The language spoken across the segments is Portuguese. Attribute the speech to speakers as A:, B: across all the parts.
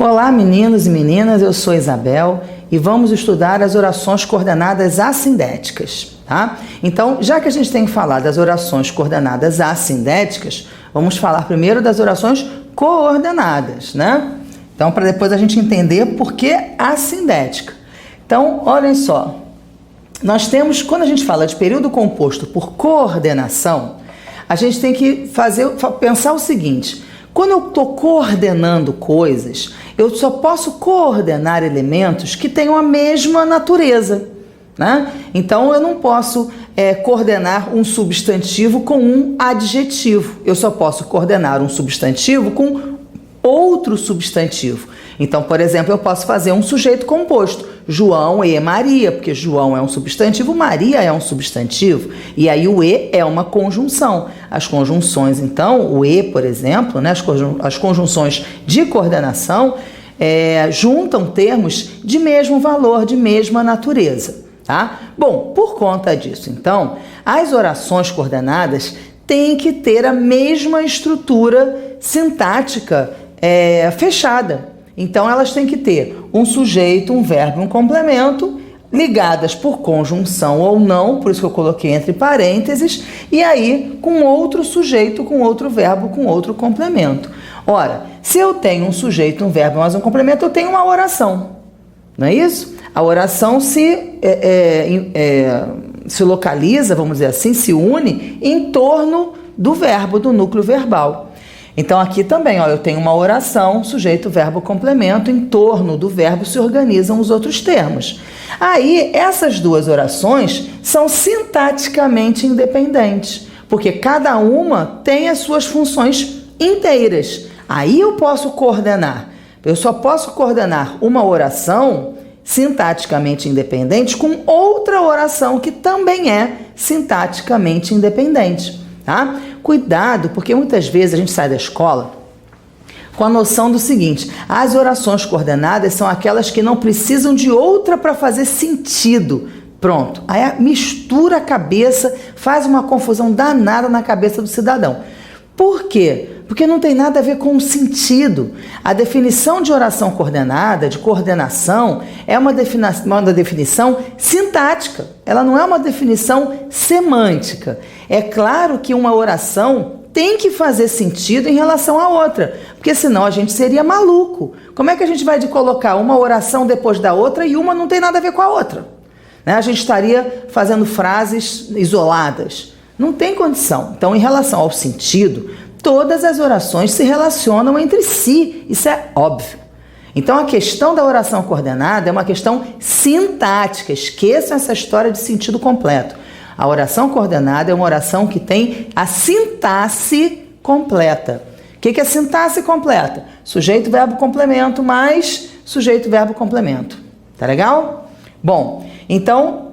A: Olá, meninos e meninas, eu sou Isabel e vamos estudar as orações coordenadas assindéticas, tá? Então, já que a gente tem que falar das orações coordenadas assindéticas, vamos falar primeiro das orações coordenadas, né? Então, para depois a gente entender por que assindética. Então, olhem só, nós temos, quando a gente fala de período composto por coordenação, a gente tem que pensar o seguinte: quando eu estou coordenando coisas, eu só posso coordenar elementos que tenham a mesma natureza, né? Então, eu não posso coordenar um substantivo com um adjetivo. Eu só posso coordenar um substantivo com outro substantivo. Então, por exemplo, eu posso fazer um sujeito composto, João e Maria, porque João é um substantivo, Maria é um substantivo, e aí o e é uma conjunção. As conjunções, então, o e, por exemplo, né, as conjunções de coordenação juntam termos de mesmo valor, de mesma natureza, tá? Bom, por conta disso, então, as orações coordenadas têm que ter a mesma estrutura sintática fechada. Então, elas têm que ter um sujeito, um verbo e um complemento, ligadas por conjunção ou não, por isso que eu coloquei entre parênteses, e aí com outro sujeito, com outro verbo, com outro complemento. Ora, se eu tenho um sujeito, um verbo, mais um complemento, eu tenho uma oração, não é isso? A oração se localiza, vamos dizer assim, se une em torno do verbo, do núcleo verbal. Então, aqui também, ó, eu tenho uma oração, sujeito, verbo, complemento, em torno do verbo se organizam os outros termos. Aí, essas duas orações são sintaticamente independentes, porque cada uma tem as suas funções inteiras. Aí eu posso coordenar. Eu só posso coordenar uma oração sintaticamente independente com outra oração que também é sintaticamente independente, tá? Cuidado, porque muitas vezes a gente sai da escola com a noção do seguinte: as orações coordenadas são aquelas que não precisam de outra para fazer sentido. Pronto, aí mistura a cabeça, faz uma confusão danada na cabeça do cidadão. Por quê? Porque não tem nada a ver com o sentido. A definição de oração coordenada, de coordenação, é uma definição sintática. Ela não é uma definição semântica. É claro que uma oração tem que fazer sentido em relação à outra, porque senão a gente seria maluco. Como é que a gente vai colocar uma oração depois da outra e uma não tem nada a ver com a outra? Né? A gente estaria fazendo frases isoladas. Não tem condição. Então, em relação ao sentido, todas as orações se relacionam entre si. Isso é óbvio. Então, a questão da oração coordenada é uma questão sintática. Esqueçam essa história de sentido completo. A oração coordenada é uma oração que tem a sintaxe completa. O que é sintaxe completa? Sujeito, verbo, complemento, mais sujeito, verbo, complemento. Tá legal? Bom, então,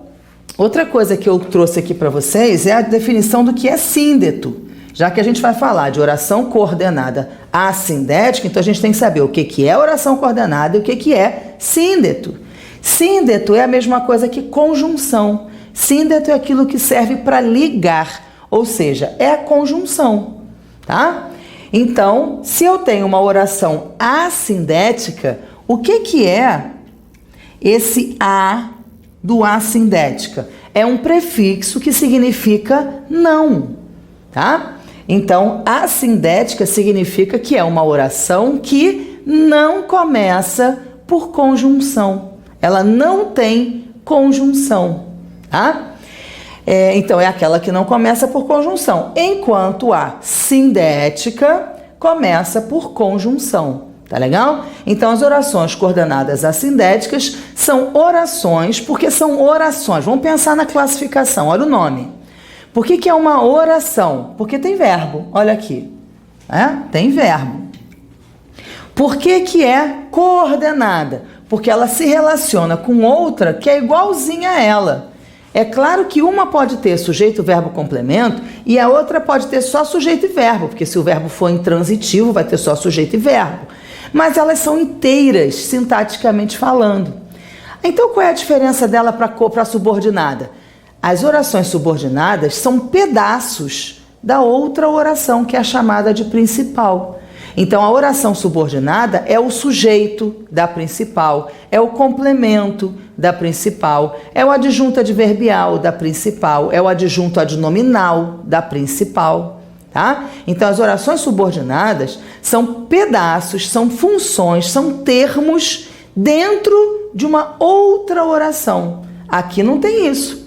A: outra coisa que eu trouxe aqui para vocês é a definição do que é síndeto. Já que a gente vai falar de oração coordenada assindética, então a gente tem que saber o que é oração coordenada e o que é síndeto. Síndeto é a mesma coisa que conjunção. Síndeto é aquilo que serve para ligar, ou seja, é a conjunção, tá? Então, se eu tenho uma oração assindética, o que é esse a do assindética? É um prefixo que significa não, tá? Então, assindética significa que é uma oração que não começa por conjunção. Ela não tem conjunção, tá? Então, é aquela que não começa por conjunção, enquanto a sindética começa por conjunção. Tá legal? Então, as orações coordenadas assindéticas são orações, porque são orações. Vamos pensar na classificação, olha o nome. Por que é uma oração? Porque tem verbo, olha aqui. Tem verbo. Por que é coordenada? Porque ela se relaciona com outra que é igualzinha a ela. É claro que uma pode ter sujeito, verbo, complemento e a outra pode ter só sujeito e verbo, porque se o verbo for intransitivo, vai ter só sujeito e verbo. Mas elas são inteiras, sintaticamente falando. Então, qual é a diferença dela para a subordinada? As orações subordinadas são pedaços da outra oração, que é a chamada de principal. Então, a oração subordinada é o sujeito da principal, é o complemento da principal, é o adjunto adverbial da principal, é o adjunto adnominal da principal, tá? Então, as orações subordinadas são pedaços, são funções, são termos dentro de uma outra oração. Aqui não tem isso.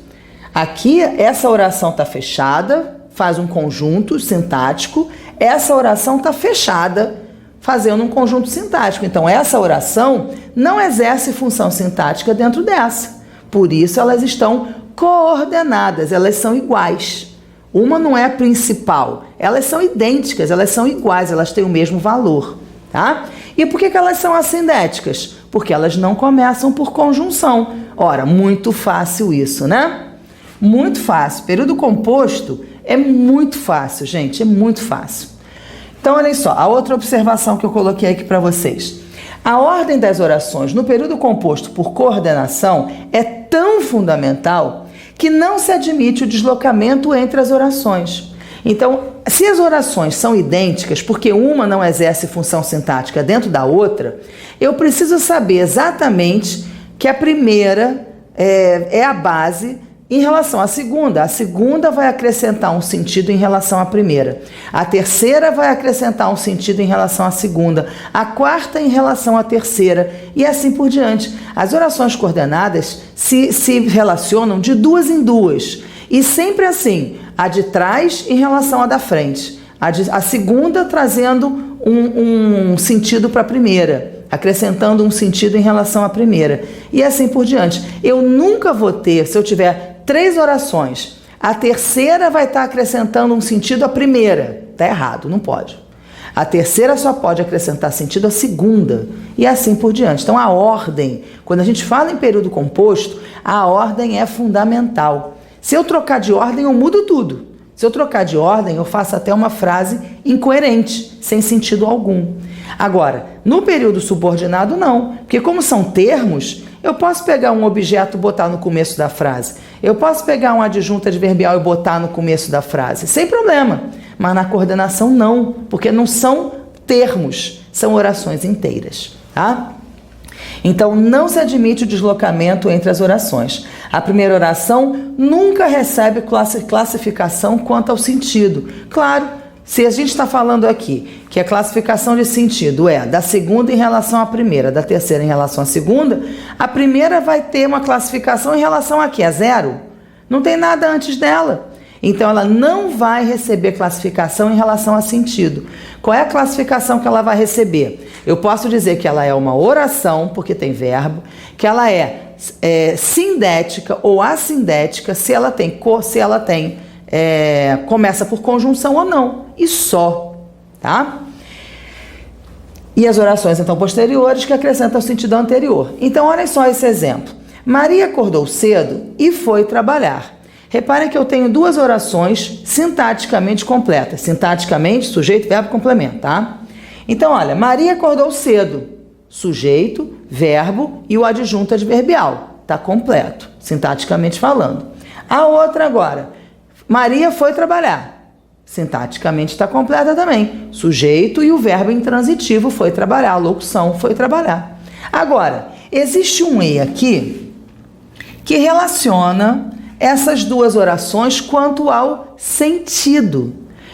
A: Aqui, essa oração está fechada, faz um conjunto sintático, essa oração está fechada, fazendo um conjunto sintático. Então, essa oração não exerce função sintática dentro dessa. Por isso, elas estão coordenadas, elas são iguais. Uma não é a principal, elas são idênticas, elas são iguais, elas têm o mesmo valor, tá? E por que elas são assindéticas? Porque elas não começam por conjunção. Ora, muito fácil isso, né? Muito fácil. Período composto é muito fácil, gente, é muito fácil. Então, olhem só, a outra observação que eu coloquei aqui para vocês. A ordem das orações no período composto por coordenação é tão fundamental que não se admite o deslocamento entre as orações. Então, se as orações são idênticas, porque uma não exerce função sintática dentro da outra, eu preciso saber exatamente que a primeira é a base em relação à segunda. A segunda vai acrescentar um sentido em relação à primeira. A terceira vai acrescentar um sentido em relação à segunda. A quarta em relação à terceira. E assim por diante. As orações coordenadas se relacionam de duas em duas. E sempre assim, a de trás em relação à da frente. A segunda trazendo um sentido para a primeira, acrescentando um sentido em relação à primeira. E assim por diante. Eu nunca vou ter, se eu tiver 3 orações, a terceira vai estar acrescentando um sentido à primeira. Está errado, não pode. A terceira só pode acrescentar sentido à segunda. E assim por diante. Então, a ordem, quando a gente fala em período composto, a ordem é fundamental. Se eu trocar de ordem, eu mudo tudo. Se eu trocar de ordem, eu faço até uma frase incoerente, sem sentido algum. Agora, no período subordinado, não. Porque como são termos, eu posso pegar um objeto e botar no começo da frase. Eu posso pegar um adjunto adverbial e botar no começo da frase, sem problema. Mas na coordenação, não. Porque não são termos, são orações inteiras, tá? Então, não se admite o deslocamento entre as orações. A primeira oração nunca recebe classificação quanto ao sentido. Claro, se a gente está falando aqui que a classificação de sentido é da segunda em relação à primeira, da terceira em relação à segunda, a primeira vai ter uma classificação em relação a quê? A 0? Não tem nada antes dela. Então, ela não vai receber classificação em relação a sentido. Qual é a classificação que ela vai receber? Eu posso dizer que ela é uma oração, porque tem verbo, que ela é sindética ou assindética, se ela tem começa por conjunção ou não, e só, tá? E as orações, então, posteriores, que acrescentam o sentido anterior. Então, olhem só esse exemplo. Maria acordou cedo e foi trabalhar. Reparem que eu tenho 2 orações sintaticamente completas. Sintaticamente, sujeito, verbo, complemento, tá? Então, olha, Maria acordou cedo. Sujeito, verbo e o adjunto adverbial. Tá completo, sintaticamente falando. A outra agora, Maria foi trabalhar. Sintaticamente está completa também. Sujeito e o verbo intransitivo foi trabalhar. A locução foi trabalhar. Agora, existe um E aqui que relaciona essas 2 orações quanto ao sentido.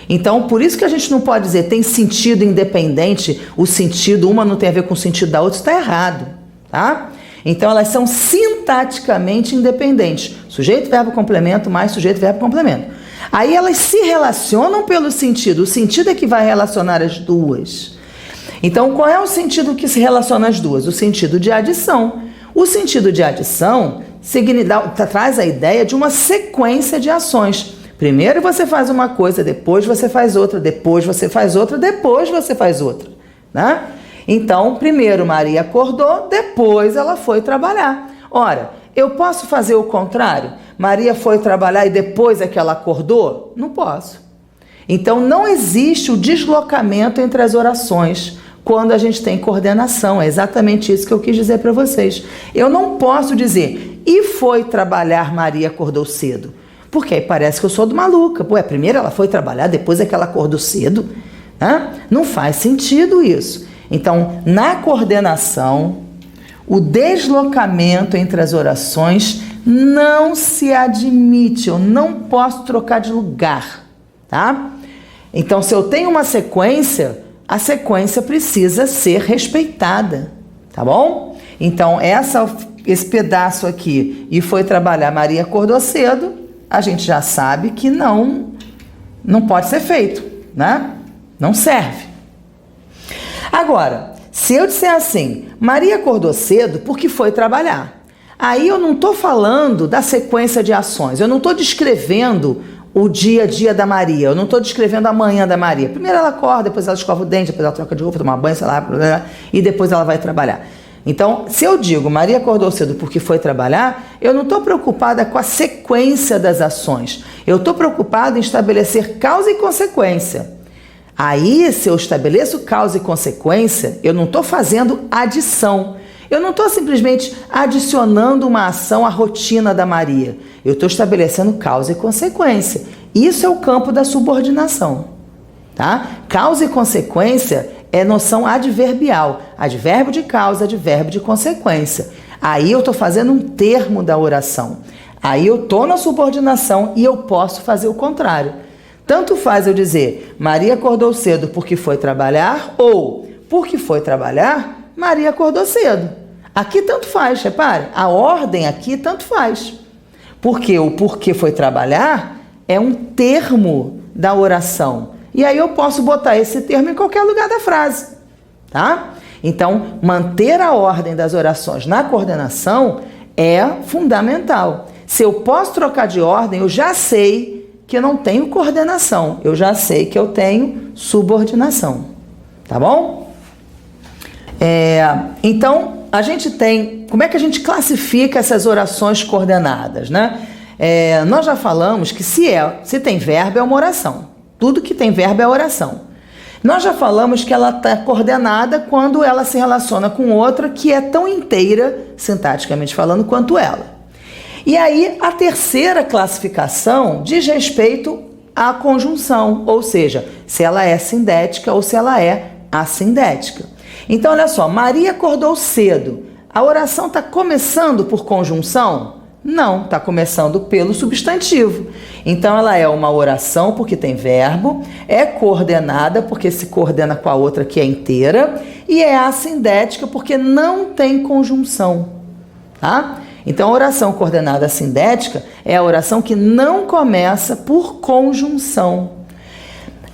A: Então, por isso que a gente não pode dizer tem sentido independente, o sentido, uma não tem a ver com o sentido da outra, está errado, tá? Então, elas são sintaticamente independentes. Sujeito, verbo, complemento, mais sujeito, verbo, complemento. Aí elas se relacionam pelo sentido. O sentido é que vai relacionar as duas. Então, qual é o sentido que se relaciona as duas? O sentido de adição. O sentido de adição traz a ideia de uma sequência de ações. Primeiro você faz uma coisa, depois você faz outra, depois você faz outra, depois você faz outra, né? Então, primeiro Maria acordou, depois ela foi trabalhar. Ora, eu posso fazer o contrário? Maria foi trabalhar e depois é que ela acordou? Não posso. Então, não existe o deslocamento entre as orações quando a gente tem coordenação. É exatamente isso que eu quis dizer para vocês. Eu não posso dizer, e foi trabalhar, Maria acordou cedo. Porque aí parece que eu sou do maluca. Primeiro ela foi trabalhar, depois é que ela acordou cedo. né? Não faz sentido isso. Então, na coordenação, o deslocamento entre as orações não se admite, eu não posso trocar de lugar, tá? Então, se eu tenho uma sequência, a sequência precisa ser respeitada, tá bom? Então, esse pedaço aqui, e foi trabalhar Maria acordou cedo, a gente já sabe que não pode ser feito, né? Não serve. Agora, se eu disser assim, Maria acordou cedo porque foi trabalhar, aí eu não estou falando da sequência de ações, eu não estou descrevendo o dia a dia da Maria, eu não estou descrevendo a manhã da Maria. Primeiro ela acorda, depois ela escova o dente, depois ela troca de roupa, toma banho, sei lá, e depois ela vai trabalhar. Então, se eu digo Maria acordou cedo porque foi trabalhar, eu não estou preocupada com a sequência das ações. Eu estou preocupada em estabelecer causa e consequência. Aí, se eu estabeleço causa e consequência, eu não estou fazendo adição. Eu não estou simplesmente adicionando uma ação à rotina da Maria. Eu estou estabelecendo causa e consequência. Isso é o campo da subordinação, tá? Causa e consequência é noção adverbial. Advérbio de causa, advérbio de consequência. Aí eu estou fazendo um termo da oração. Aí eu estou na subordinação e eu posso fazer o contrário. Tanto faz eu dizer, Maria acordou cedo porque foi trabalhar, ou porque foi trabalhar, Maria acordou cedo. Aqui tanto faz, repare. A ordem aqui tanto faz. Porque o porquê foi trabalhar é um termo da oração. E aí eu posso botar esse termo em qualquer lugar da frase, tá? Então, manter a ordem das orações na coordenação é fundamental. Se eu posso trocar de ordem, eu já sei que eu não tenho coordenação. Eu já sei que eu tenho subordinação, tá bom? Então, a gente tem... Como é que a gente classifica essas orações coordenadas, né? Nós já falamos que se tem verbo é uma oração. Tudo que tem verbo é oração. Nós já falamos que ela está coordenada quando ela se relaciona com outra que é tão inteira, sintaticamente falando, quanto ela. E aí, a terceira classificação diz respeito à conjunção, ou seja, se ela é sindética ou se ela é assindética. Então, olha só, Maria acordou cedo. A oração está começando por conjunção? Não, está começando pelo substantivo. Então, ela é uma oração porque tem verbo, é coordenada porque se coordena com a outra que é inteira, e é assindética porque não tem conjunção, tá? Então, a oração coordenada assindética é a oração que não começa por conjunção.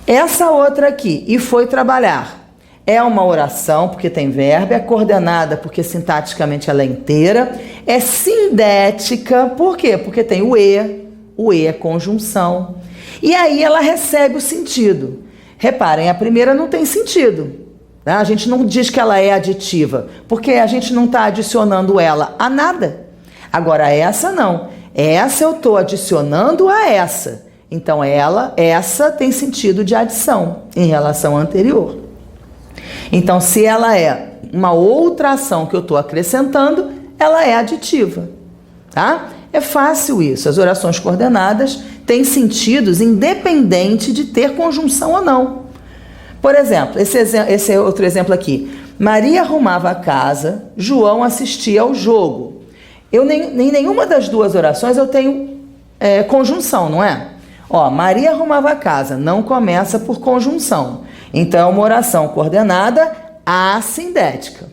A: Essa outra aqui, e foi trabalhar, é uma oração porque tem verbo, é coordenada porque sintaticamente ela é inteira, é sindética, por quê? Porque tem o E é conjunção. E aí ela recebe o sentido. Reparem, a primeira não tem sentido. Né? A gente não diz que ela é aditiva, porque a gente não está adicionando ela a nada. Agora, essa não. Essa eu estou adicionando a essa. Então, essa tem sentido de adição em relação à anterior. Então, se ela é uma outra ação que eu estou acrescentando, ela é aditiva, tá? É fácil isso. As orações coordenadas têm sentidos independente de ter conjunção ou não. Por exemplo, esse é outro exemplo aqui. Maria arrumava a casa, João assistia ao jogo. Nem nenhuma das duas orações eu tenho conjunção, não é? Ó, Maria arrumava a casa, não começa por conjunção. Então, é uma oração coordenada assindética.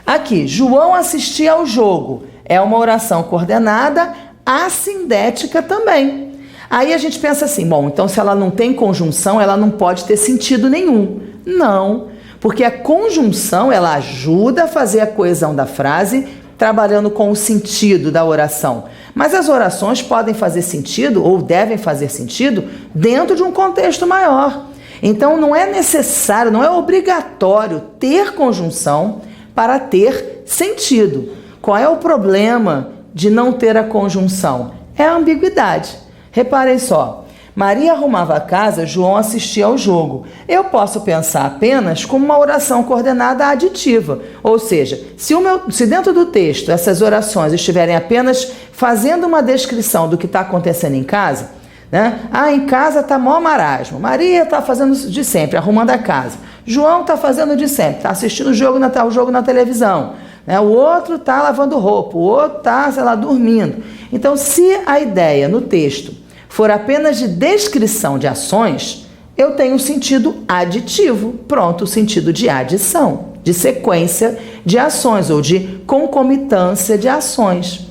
A: Aqui, João assistia ao jogo. É uma oração coordenada assindética também. Aí a gente pensa assim, bom, então se ela não tem conjunção, ela não pode ter sentido nenhum. Não, porque a conjunção, ela ajuda a fazer a coesão da frase, trabalhando com o sentido da oração. Mas as orações podem fazer sentido, ou devem fazer sentido, dentro de um contexto maior. Então, não é necessário, não é obrigatório ter conjunção para ter sentido. Qual é o problema de não ter a conjunção? É a ambiguidade. Reparem só, Maria arrumava a casa, João assistia ao jogo. Eu posso pensar apenas como uma oração coordenada aditiva. Ou seja, se dentro do texto essas orações estiverem apenas fazendo uma descrição do que está acontecendo em casa, né? Ah, em casa está mó marasmo. Maria está fazendo de sempre, arrumando a casa. João está fazendo de sempre, está assistindo o jogo na televisão. Né? O outro está lavando roupa, o outro está, sei lá, dormindo. Então, se a ideia no texto for apenas de descrição de ações, eu tenho o sentido aditivo. Pronto, o sentido de adição, de sequência de ações ou de concomitância de ações.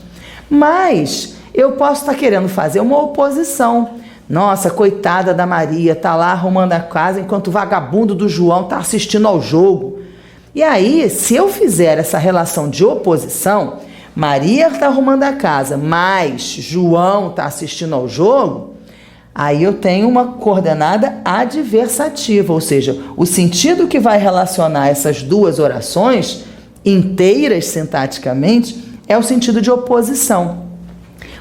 A: Mas eu posso estar querendo fazer uma oposição. Nossa, coitada da Maria, está lá arrumando a casa enquanto o vagabundo do João está assistindo ao jogo. E aí, se eu fizer essa relação de oposição, Maria está arrumando a casa, mas João está assistindo ao jogo, aí eu tenho uma coordenada adversativa, ou seja, o sentido que vai relacionar essas duas orações inteiras sintaticamente é o sentido de oposição,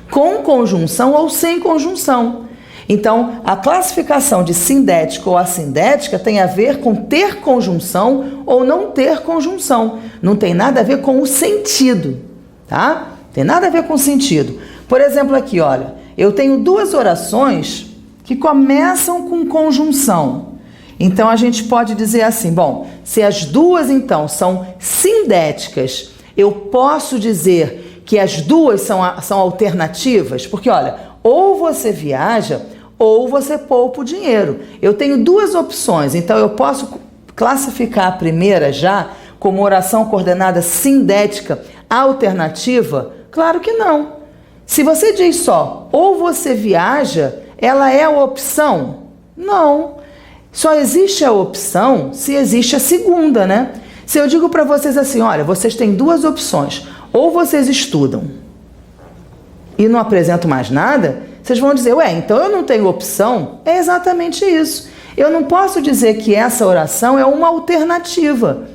A: com conjunção ou sem conjunção. Então, a classificação de sindética ou assindética tem a ver com ter conjunção ou não ter conjunção. Não tem nada a ver com o sentido, tá? Tem nada a ver com o sentido. Por exemplo, aqui, olha, eu tenho duas orações que começam com conjunção. Então, a gente pode dizer assim, bom, se as duas, então, são sindéticas, eu posso dizer que as duas são alternativas? Porque, olha, ou você viaja ou você poupa o dinheiro. Eu tenho duas opções, então eu posso classificar a primeira já como oração coordenada sindética alternativa? Claro que não. Se você diz só, ou você viaja, ela é a opção? Não. Só existe a opção se existe a segunda, né? Se eu digo para vocês assim, olha, vocês têm duas opções, ou vocês estudam e não apresento mais nada, vocês vão dizer, ué, então eu não tenho opção? É exatamente isso. Eu não posso dizer que essa oração é uma alternativa,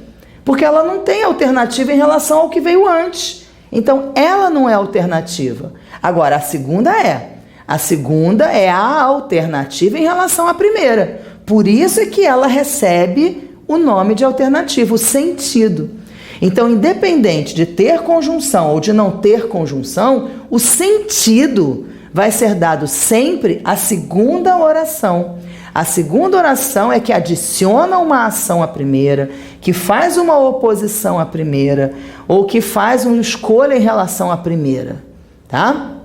A: porque ela não tem alternativa em relação ao que veio antes. Então, ela não é alternativa. Agora, a segunda é. A segunda é a alternativa em relação à primeira. Por isso é que ela recebe o nome de alternativa, o sentido. Então, independente de ter conjunção ou de não ter conjunção, o sentido vai ser dado sempre à segunda oração. A segunda oração é que adiciona uma ação à primeira, que faz uma oposição à primeira, ou que faz uma escolha em relação à primeira, tá?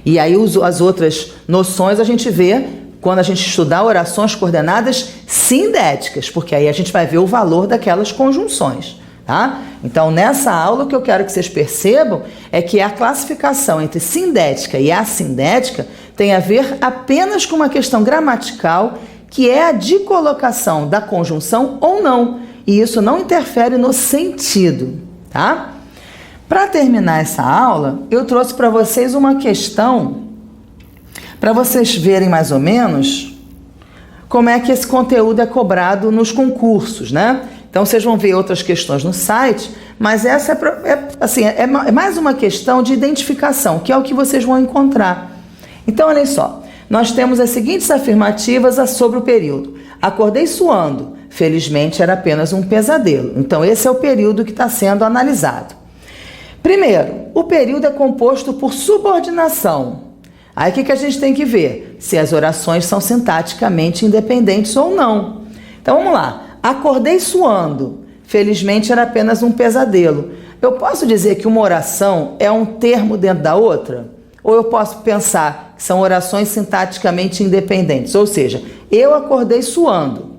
A: E aí as outras noções a gente vê quando a gente estudar orações coordenadas sindéticas, porque aí a gente vai ver o valor daquelas conjunções. Tá? Então, nessa aula, o que eu quero que vocês percebam é que a classificação entre sindética e assindética tem a ver apenas com uma questão gramatical, que é a de colocação da conjunção ou não. E isso não interfere no sentido. Tá? Para terminar essa aula, eu trouxe para vocês uma questão, para vocês verem mais ou menos como é que esse conteúdo é cobrado nos concursos, né? Então, vocês vão ver outras questões no site, mas essa é mais uma questão de identificação, que é o que vocês vão encontrar. Então, olhem só, nós temos as seguintes afirmativas sobre o período. Acordei suando, felizmente era apenas um pesadelo. Então, esse é o período que está sendo analisado. Primeiro, o período é composto por subordinação. Aí, o que a gente tem que ver? Se as orações são sintaticamente independentes ou não. Então, vamos lá. Acordei suando, felizmente era apenas um pesadelo. Eu posso dizer que uma oração é um termo dentro da outra? Ou eu posso pensar que são orações sintaticamente independentes? Ou seja, eu acordei suando.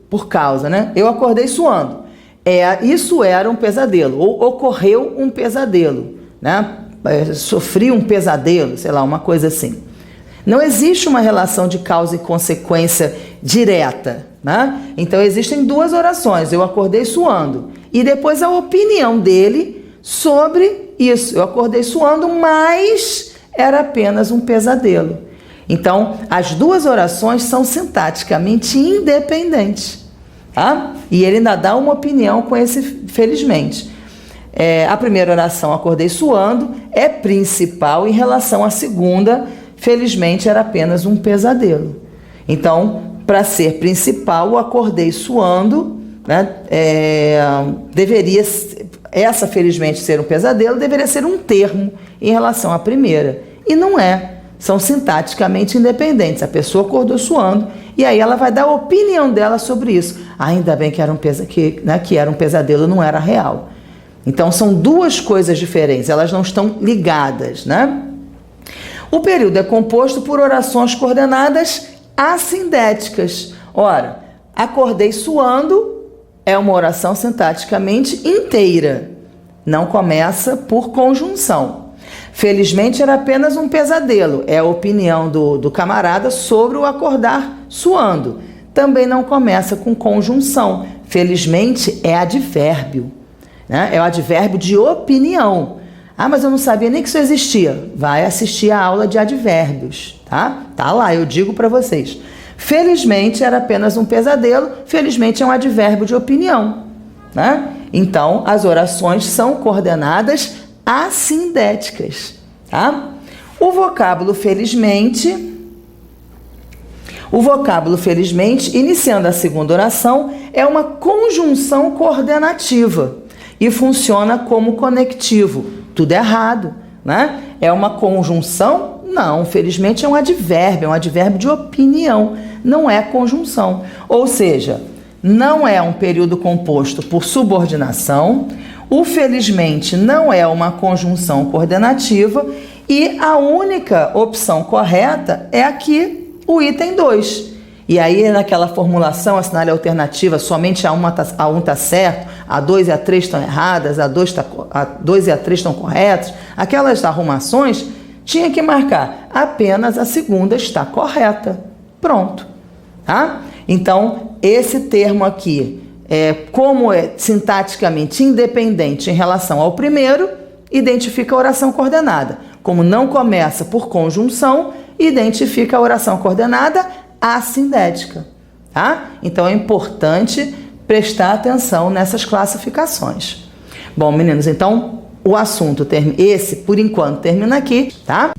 A: Por causa, né? Eu acordei suando. Isso era um pesadelo. Ou ocorreu um pesadelo, né? Sofri um pesadelo, sei lá, uma coisa assim. Não existe uma relação de causa e consequência direta, né? Então, existem duas orações. Eu acordei suando. E depois a opinião dele sobre isso. Eu acordei suando, mas era apenas um pesadelo. Então, as duas orações são sintaticamente independentes, tá? E ele ainda dá uma opinião com esse felizmente. A primeira oração, acordei suando, é principal em relação à segunda, felizmente era apenas um pesadelo. Então, para ser principal, o acordei suando, né, essa felizmente ser um pesadelo, deveria ser um termo em relação à primeira. e não é. São sintaticamente independentes. A pessoa acordou suando e aí ela vai dar a opinião dela sobre isso. Ainda bem que era um pesadelo, não era real. Então são duas coisas diferentes, elas não estão ligadas, né? O período é composto por orações coordenadas assindéticas. Ora, acordei suando é uma oração sintaticamente inteira. Não começa por conjunção. Felizmente era apenas um pesadelo. É a opinião do camarada sobre o acordar suando. Também não começa com conjunção. Felizmente é advérbio, né? É o advérbio de opinião. Ah, mas eu não sabia nem que isso existia. Vai assistir a aula de advérbios, tá? Tá lá, eu digo para vocês. Felizmente era apenas um pesadelo. Felizmente é um advérbio de opinião, né? Então, as orações são coordenadas assindéticas, tá? O vocábulo felizmente, iniciando a segunda oração, é uma conjunção coordenativa e funciona como conectivo. Tudo errado, né? É uma conjunção? Não, felizmente é um advérbio de opinião, não é conjunção. Ou seja, não é um período composto por subordinação, o felizmente não é uma conjunção coordenativa e a única opção correta é aqui, o item 2. E aí, naquela formulação, assinale a alternativa, somente a 1 está certo, a 2 e a 3 estão erradas, a 2 e a 3 estão corretas, aquelas arrumações, tinha que marcar apenas a segunda está correta. Pronto. Tá? Então, esse termo aqui, como é sintaticamente independente em relação ao primeiro, identifica a oração coordenada. Como não começa por conjunção, identifica a oração coordenada assindética, tá? Então é importante prestar atenção nessas classificações. Bom, meninos, então o assunto esse, por enquanto, termina aqui, tá?